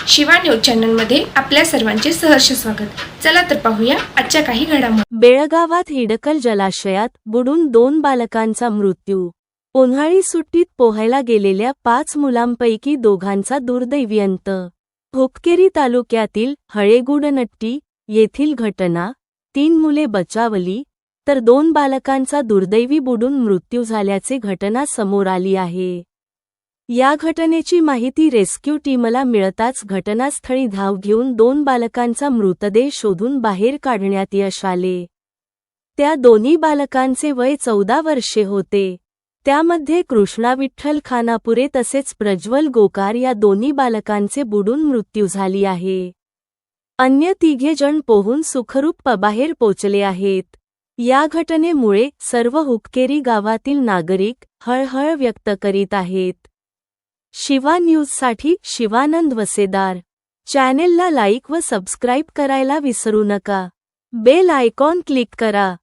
Shiva news चॅनलमध्ये आपल्या सर्वांचे सहर्ष स्वागत। चला तर पाहूया आजच्या काही घडामोडी। बेळगावात हिडकल जलाशयात बुडून 2 बालकांचा मृत्यू। उन्हाळी सुट्टीत पोहायला गेलेल्या 5 मुलांपैकी दोघांचा दुर्दैवी अंत। हुक्केरी तालुक्यातील हळेगुडनट्टी येथील घटना। 3 मुले बचावली तर 2 बालकांचा दुर्दैवी बुडून मृत्यू झाल्याचे घटना समोर आली आहे। या घटनेची माहिती रेस्क्यू टीमला मिळताच घटनास्थळी धाव घेऊन 2 बालकांचा मृतदेह शोधून बाहेर काढण्यात यश आले। त्या दोन्ही बालकांचे वय 14 वर्षे होते। त्यामध्ये कृष्णा विठ्ठल खानापुरे तसेच प्रज्वल गोकार या दोन्ही बालकांचे बुडून मृत्यू झाली आहे। अन्य 3 जण पोहून सुखरूप बाहेर पोचले आहेत। या घटनेमुळे सर्व हुक्केरी गावातील नागरिक हळहळ व्यक्त करीत आहेत। शिवा न्यूजसाठी शिवानंद वसेदार। चॅनेलला लाईक व सबस्क्राईब करायला विसरू नका। बेल आयकॉन क्लिक करा।